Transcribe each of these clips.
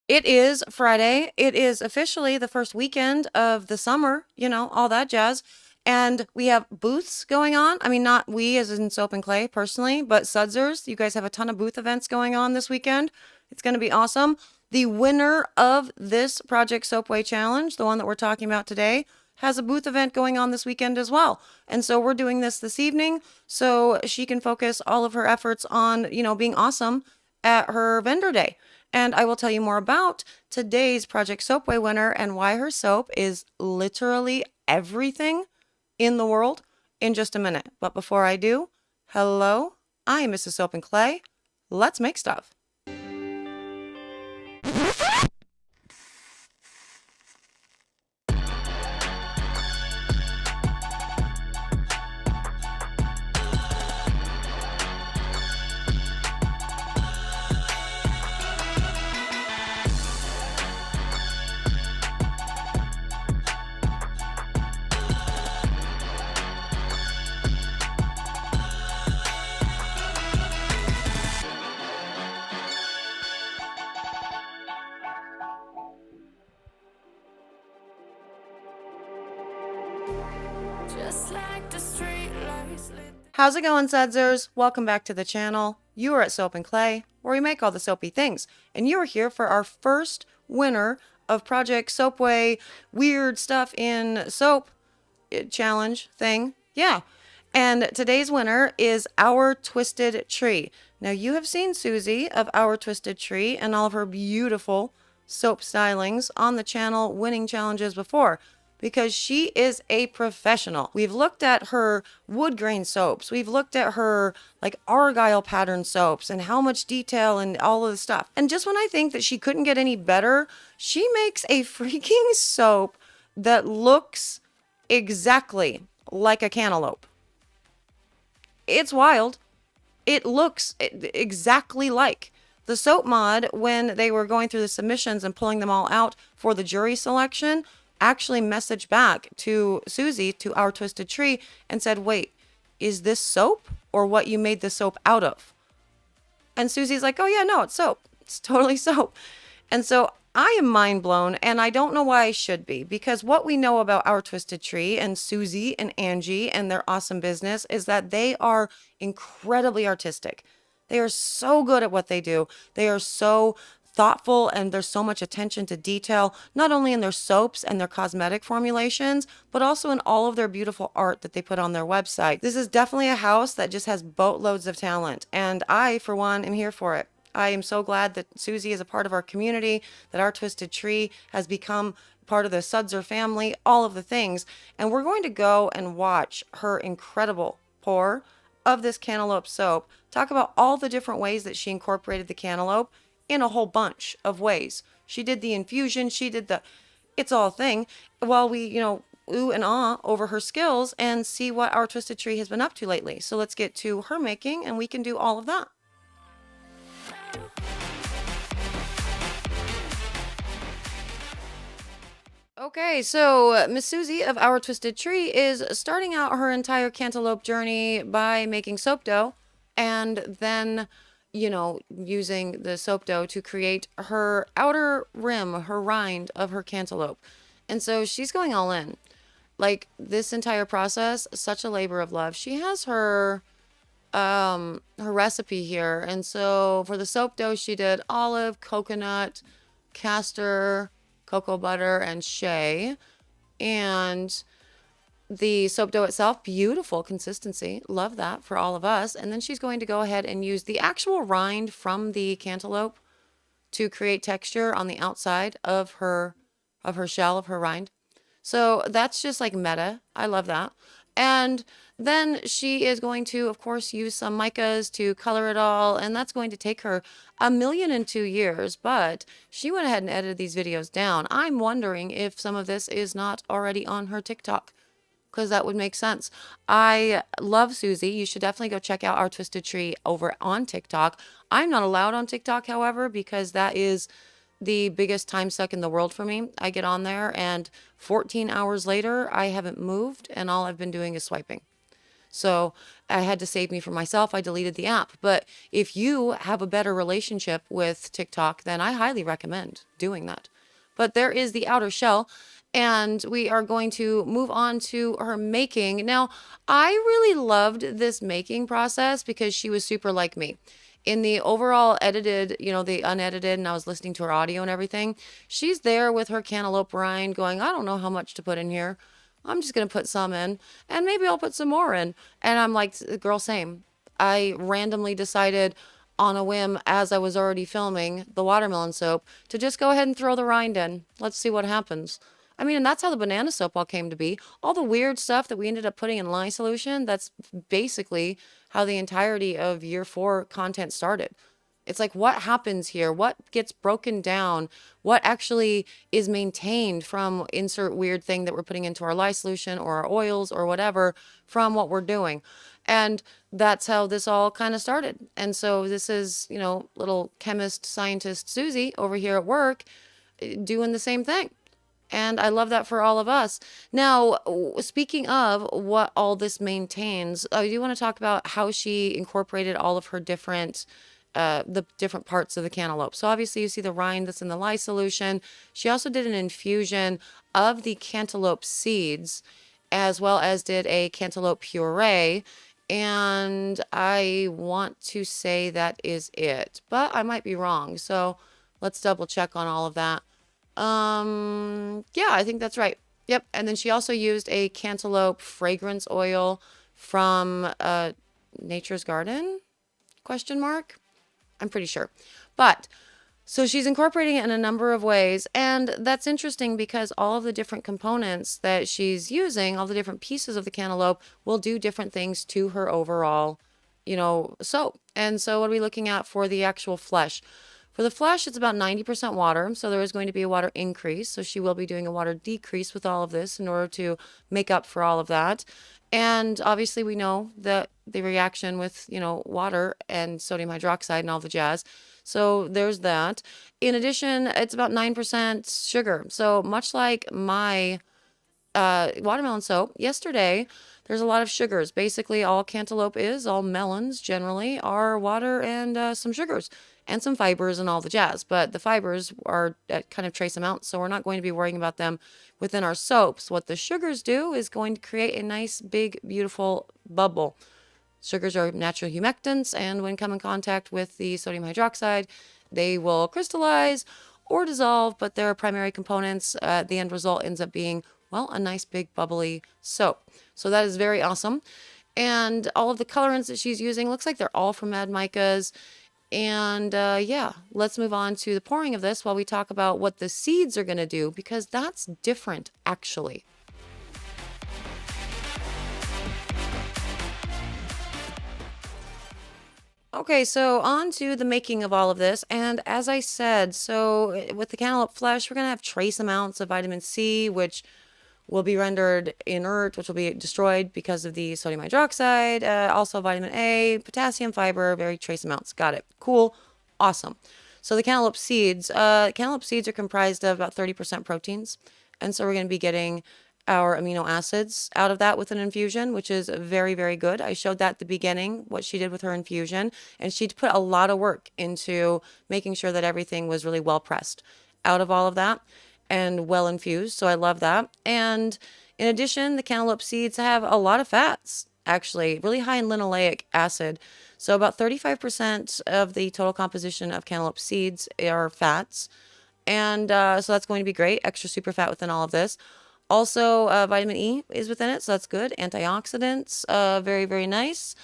It is Friday. It is officially the first weekend of the summer, all that jazz. And we have booths going on. I mean, not we as in Soap and Clay personally, but Sudsers. You guys have a ton of booth events going on this weekend. It's going to be awesome. The winner of this Project Soapway Challenge, the one that we're talking about today, has a booth event going on this weekend as well. And so we're doing this evening so she can focus all of her efforts on, being awesome at her vendor day. And I will tell you more about today's Project Soapway winner and why her soap is literally everything in the world in just a minute. But before I do, hello, I am Mrs. Soap and Clay. Let's make stuff. Just like the street lights lit. How's it going, Sudsers? Welcome back to the channel. You are at Soap and Clay, where we make all the soapy things. And you are here for our first winner of Project Soapway Weird Stuff in Soap challenge thing. Yeah. And today's winner is Our Twisted Tree. Now, you have seen Susie of Our Twisted Tree and all of her beautiful soap stylings on the channel winning challenges before because she is a professional. We've looked at her wood grain soaps. We've looked at her like argyle pattern soaps and how much detail and all of the stuff. And just when I think that she couldn't get any better, she makes a freaking soap that looks exactly like a cantaloupe. It's wild. It looks exactly like. The soap mod, when they were going through the submissions and pulling them all out for the jury selection, actually messaged back to Susie, to Our Twisted Tree, and said, wait, is this soap or what you made the soap out of? And Susie's like, oh yeah, no, it's soap. It's totally soap. And so I am mind blown, and I don't know why I should be, because what we know about Our Twisted Tree and Susie and Angie and their awesome business is that they are incredibly artistic. They are so good at what they do. They are so thoughtful, and there's so much attention to detail, not only in their soaps and their cosmetic formulations, but also in all of their beautiful art that they put on their website. This is definitely a house that just has boatloads of talent, and I, for one, am here for it. I am so glad that Susie is a part of our community, that Our Twisted Tree has become part of the Sudzer family, all of the things. And we're going to go and watch her incredible pour of this cantaloupe soap, talk about all the different ways that she incorporated the cantaloupe in a whole bunch of ways. She did the infusion, she did the it's all thing, while we, ooh and ah over her skills and see what Our Twisted Tree has been up to lately. So let's get to her making and we can do all of that. Okay, so Miss Susie of Our Twisted Tree is starting out her entire cantaloupe journey by making soap dough and then, using the soap dough to create her outer rim, her rind of her cantaloupe. And so she's going all in. Like this entire process, such a labor of love. She has her recipe here. And so for the soap dough, she did olive, coconut, castor, cocoa butter, and shea. And the soap dough itself, beautiful consistency. Love that for all of us. And then she's going to go ahead and use the actual rind from the cantaloupe to create texture on the outside of her shell, of her rind. So that's just like meta. I love that. And then she is going to, of course, use some micas to color it all. And that's going to take her 1,000,002 years. But she went ahead and edited these videos down. I'm wondering if some of this is not already on her TikTok, because that would make sense. I love Susie. You should definitely go check out Our Twisted Tree over on TikTok. I'm not allowed on TikTok, however, because that is the biggest time suck in the world for me. I get on there and 14 hours later, I haven't moved and all I've been doing is swiping. So I had to save me from myself. I deleted the app. But if you have a better relationship with TikTok, then I highly recommend doing that. But there is the outer shell, and we are going to move on to her making. Now, I really loved this making process because she was super like me. In the overall edited, the unedited, and I was listening to her audio and everything, she's there with her cantaloupe rind going, I don't know how much to put in here. I'm just going to put some in, and maybe I'll put some more in. And I'm like, girl, same. I randomly decided on a whim, as I was already filming the watermelon soap, to just go ahead and throw the rind in. Let's see what happens. I mean, and that's how the banana soap all came to be. All the weird stuff that we ended up putting in lye solution, that's basically how the entirety of year 4 content started. It's like, what happens here? What gets broken down? What actually is maintained from insert weird thing that we're putting into our lye solution or our oils or whatever from what we're doing? And that's how this all kind of started. And so this is, little chemist, scientist Susie over here at work doing the same thing. And I love that for all of us. Now, speaking of what all this maintains, I do want to talk about how she incorporated all of her different the different parts of the cantaloupe. So obviously you see the rind that's in the lye solution. She also did an infusion of the cantaloupe seeds, as well as did a cantaloupe puree. And I want to say that is it, but I might be wrong. So let's double check on all of that. Yeah, I think that's right. Yep. And then she also used a cantaloupe fragrance oil from Nature's Garden? Question mark. I'm pretty sure. But so she's incorporating it in a number of ways. And that's interesting because all of the different components that she's using, all the different pieces of the cantaloupe, will do different things to her overall, soap. And so what are we looking at for the actual flesh? For the flesh, it's about 90% water, so there is going to be a water increase. So she will be doing a water decrease with all of this in order to make up for all of that. And obviously we know that the reaction with, water and sodium hydroxide and all the jazz. So there's that. In addition, it's about 9% sugar. So much like my watermelon soap yesterday, there's a lot of sugars. Basically, all cantaloupe is, all melons generally, are water and some sugars and some fibers and all the jazz. But the fibers are at kind of trace amounts, so we're not going to be worrying about them within our soaps. What the sugars do is going to create a nice, big, beautiful bubble. Sugars are natural humectants, and when come in contact with the sodium hydroxide, they will crystallize or dissolve, but their primary components, the end result ends up being, well, a nice big bubbly soap. So that is very awesome. And all of the colorants that she's using, looks like they're all from Mad Micas. And yeah, let's move on to the pouring of this while we talk about what the seeds are going to do, because that's different actually. Okay, so on to the making of all of this. And as I said, so with the cantaloupe flesh, we're going to have trace amounts of vitamin C, which will be rendered inert, which will be destroyed because of the sodium hydroxide. Also vitamin A, potassium, fiber, very trace amounts. Got it. Cool. Awesome. So the cantaloupe seeds are comprised of about 30% proteins. And so we're going to be getting our amino acids out of that with an infusion, which is very, very good. I showed that at the beginning, what she did with her infusion, and she put a lot of work into making sure that everything was really well pressed out of all of that and well infused. So I love that. And in addition, the cantaloupe seeds have a lot of fats, actually, really high in linoleic acid. So about 35% of the total composition of cantaloupe seeds are fats. And so that's going to be great. Extra super fat within all of this. Also, vitamin E is within it, so that's good. Antioxidants, very, very nice.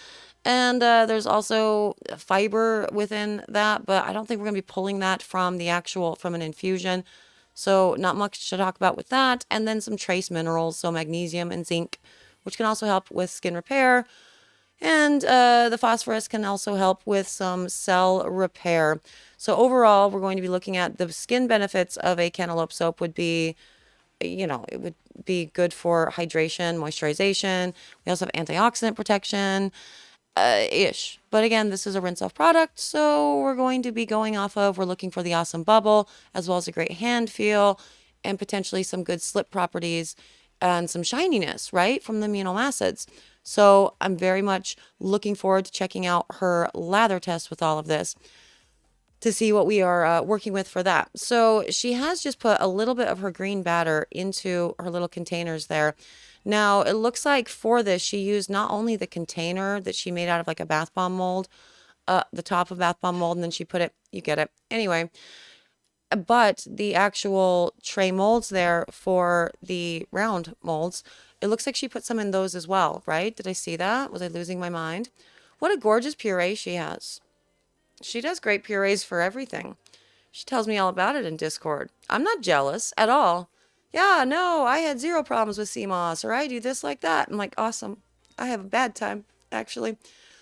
And there's also fiber within that, but I don't think we're going to be pulling that from from an infusion. So not much to talk about with that. And then some trace minerals, so magnesium and zinc, which can also help with skin repair. And the phosphorus can also help with some cell repair. So overall, we're going to be looking at the skin benefits of a cantaloupe soap would be, it would be good for hydration, moisturization. We also have antioxidant protection, ish. But again, this is a rinse off product, so we're going to be going off of, we're looking for the awesome bubble, as well as a great hand feel, and potentially some good slip properties and some shininess, right, from the amino acids. So I'm very much looking forward to checking out her lather test with all of this to see what we are working with for that. So she has just put a little bit of her green batter into her little containers there. Now it looks like for this, she used not only the container that she made out of like a bath bomb mold, the top of bath bomb mold, and then she put it, you get it. Anyway, but the actual tray molds there for the round molds, it looks like she put some in those as well, right? Did I see that? Was I losing my mind? What a gorgeous puree she has. She does great purees for everything. She tells me all about it in Discord. I'm not jealous at all. Yeah, no, I had zero problems with CMOS, or I do this like that. I'm like, awesome. I have a bad time, actually.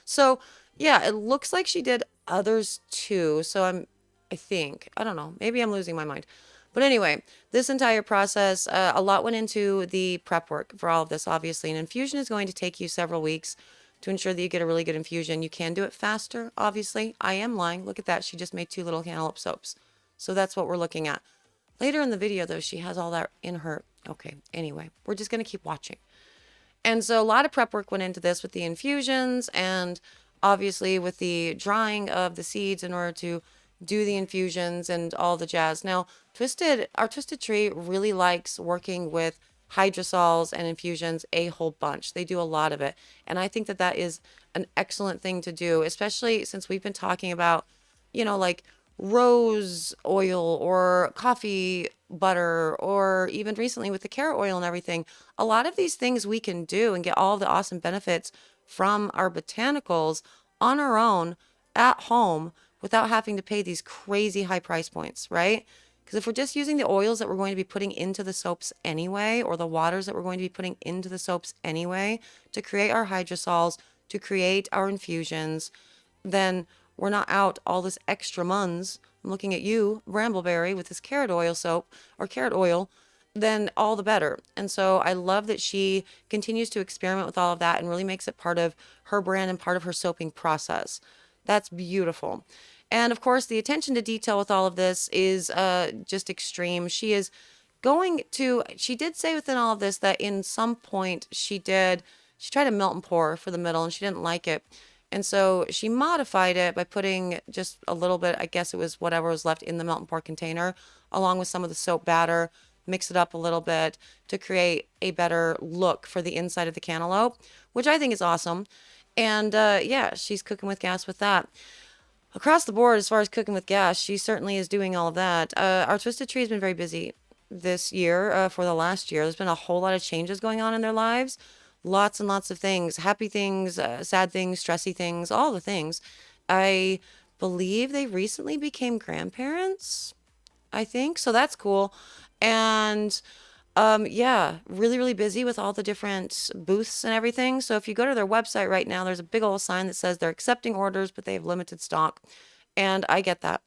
So, yeah, it looks like she did others too. So I think, I don't know, maybe I'm losing my mind. But anyway, this entire process, a lot went into the prep work for all of this, obviously. An infusion is going to take you several weeks to ensure that you get a really good infusion. You can do it faster, obviously. I am lying. Look at that. She just made 2 little cantaloupe soaps. So that's what we're looking at. Later in the video, though, she has all that in her. Okay, anyway, we're just going to keep watching. And so a lot of prep work went into this with the infusions and obviously with the drying of the seeds in order to do the infusions and all the jazz. Now, our Twisted Tree really likes working with hydrosols and infusions a whole bunch. They do a lot of it. And I think that that is an excellent thing to do, especially since we've been talking about, like rose oil or coffee butter, or even recently with the carrot oil and everything. A lot of these things we can do and get all the awesome benefits from our botanicals on our own at home without having to pay these crazy high price points, right? Because if we're just using the oils that we're going to be putting into the soaps anyway, or the waters that we're going to be putting into the soaps anyway, to create our hydrosols, to create our infusions, then we're not out all this extra muns. I'm looking at you, Brambleberry, with this carrot oil soap or carrot oil, then all the better. And so I love that she continues to experiment with all of that and really makes it part of her brand and part of her soaping process. That's beautiful. And of course, the attention to detail with all of this is just extreme. She did say within all of this that in some point she tried to melt and pour for the middle and she didn't like it. And so she modified it by putting just a little bit, I guess it was whatever was left in the melt and pour container, along with some of the soap batter, mix it up a little bit to create a better look for the inside of the cantaloupe, which I think is awesome. And yeah, she's cooking with gas with that. Across the board, as far as cooking with gas, she certainly is doing all of that. Our Twisted Tree has been very busy this year, for the last year. There's been a whole lot of changes going on in their lives. Lots and lots of things, happy things, sad things, stressy things, all the things. I believe they recently became grandparents, I think. So that's cool. And yeah, really, really busy with all the different booths and everything. So if you go to their website right now, there's a big old sign that says they're accepting orders, but they have limited stock. And I get that.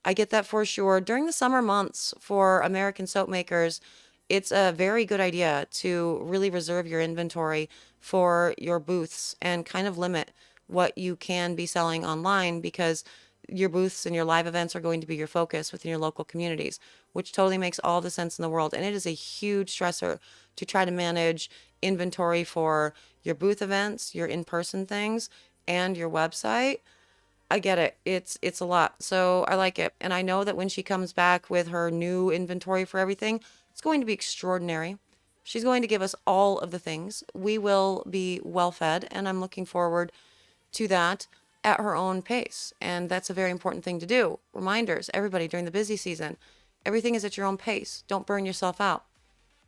I get that for sure. During the summer months for American soap makers, it's a very good idea to really reserve your inventory for your booths and kind of limit what you can be selling online, because your booths and your live events are going to be your focus within your local communities, which totally makes all the sense in the world. And it is a huge stressor to try to manage inventory for your booth events, your in-person things, and your website. I get it. It's a lot. So I like it. And I know that when she comes back with her new inventory for everything, it's going to be extraordinary. She's going to give us all of the things. We will be well fed, and I'm looking forward to that at her own pace. And that's a very important thing to do. Reminders, everybody, during the busy season, everything is at your own pace. Don't burn yourself out.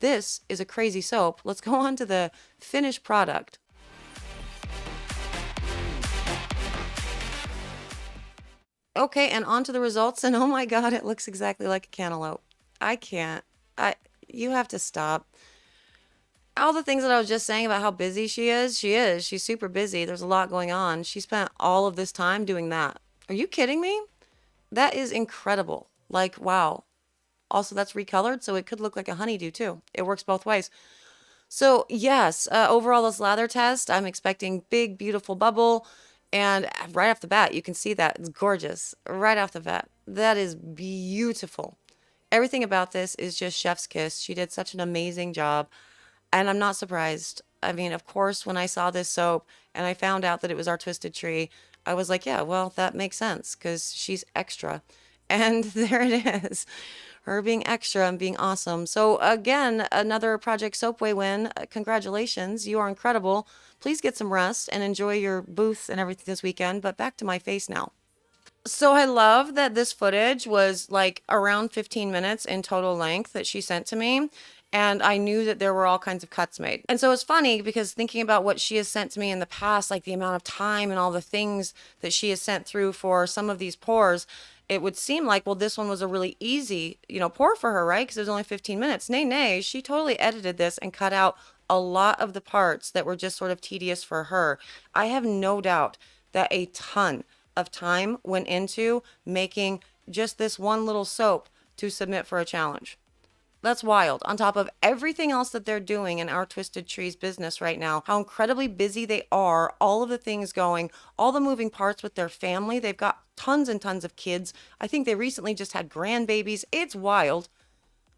This is a crazy soap. Let's go on to the finished product. Okay, and on to the results. And oh my God, it looks exactly like a cantaloupe. I can't. You have to stop. All the things that I was just saying about how busy she is, she is. She's super busy. There's a lot going on. She spent all of this time doing that. Are you kidding me? That is incredible. Like, wow. Also, that's recolored, so it could look like a honeydew too. It works both ways. So, yes, overall, this lather test, I'm expecting big, beautiful bubble. And right off the bat, you can see that. It's gorgeous. Right off the bat. That is beautiful. Everything about this is just chef's kiss. She did such an amazing job. And I'm not surprised. I mean, of course, when I saw this soap and I found out that it was our Twisted Tree, I was like, yeah, well, that makes sense because she's extra. And there it is, her being extra and being awesome. So, again, another Project Soapway win. Congratulations. You are incredible. Please get some rest and enjoy your booth and everything this weekend. But back to my face now. So I love that this footage was like around 15 minutes in total length that she sent to me. And I knew that there were all kinds of cuts made. And so it's funny because thinking about what she has sent to me in the past, like the amount of time and all the things that she has sent through for some of these pours, it would seem like, well, this one was a really easy, pour for her, right? Because it was only 15 minutes. Nay, nay, she totally edited this and cut out a lot of the parts that were just sort of tedious for her. I have no doubt that a ton of time went into making just this one little soap to submit for a challenge. That's wild. On top of everything else that they're doing in our Twisted Trees business right now, how incredibly busy they are, all of the things going, all the moving parts with their family. They've got tons and tons of kids. I think they recently just had grandbabies. It's wild.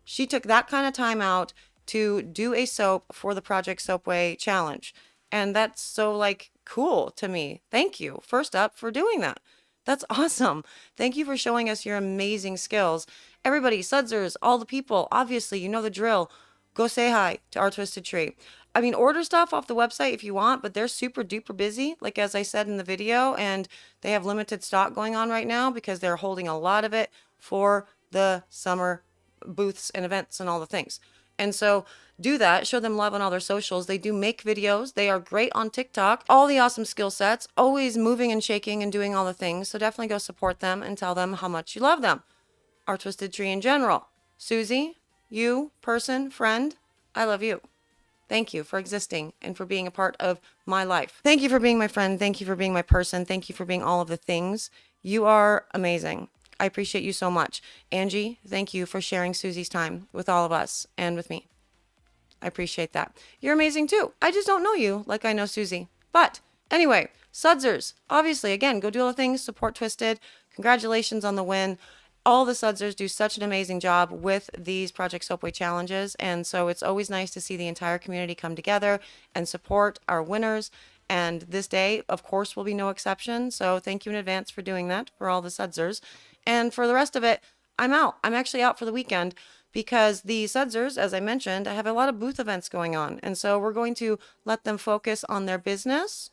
She took that kind of time out to do a soap for the Project Soapway challenge. And that's so cool to me. Thank you, first up, for doing that. That's awesome. Thank you for showing us your amazing skills. Everybody, Sudsers, all the people, obviously, you know the drill. Go say hi to our Twisted Tree. I mean, order stuff off the website if you want, but they're super duper busy, like as I said in the video, and they have limited stock going on right now because they're holding a lot of it for the summer booths and events and all the things. And so do that. Show them love on all their socials. They do make videos. They are great on TikTok. All the awesome skill sets, always moving and shaking and doing all the things. So definitely go support them and tell them how much you love them. Our Twisted Tree in general. Susie, you, person, friend, I love you. Thank you for existing and for being a part of my life. Thank you for being my friend. Thank you for being my person. Thank you for being all of the things. You are amazing. I appreciate you so much. Angie, thank you for sharing Susie's time with all of us and with me. I appreciate that. You're amazing too. I just don't know you like I know Susie. But anyway, Sudsers, obviously, again, go do all the things, support Twisted. Congratulations on the win. All the Sudsers do such an amazing job with these Project Soapway challenges. And so it's always nice to see the entire community come together and support our winners. And this day, of course, will be no exception. So thank you in advance for doing that for all the Sudsers. And for the rest of it, I'm out. I'm actually out for the weekend because the Sudsers, as I mentioned, have a lot of booth events going on. And so we're going to let them focus on their business.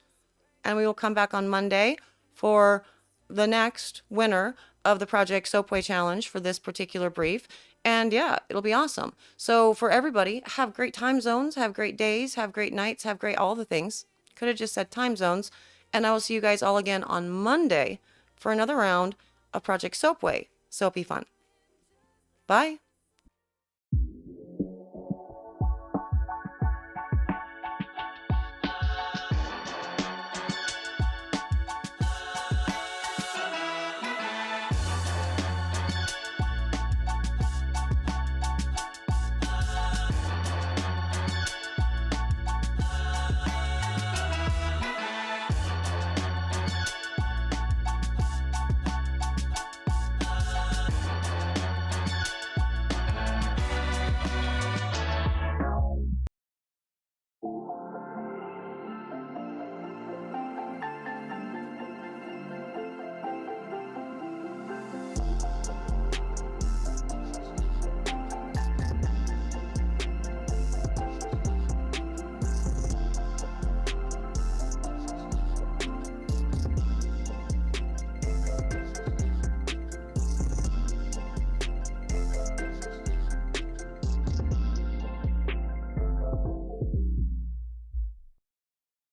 And we will come back on Monday for the next winner of the Project Soapway Challenge for this particular brief. And yeah, it'll be awesome. So for everybody, have great time zones, have great days, have great nights, have great all the things. Could have just said time zones. And I will see you guys all again on Monday for another round of Project Soapway. Soapy fun. Bye.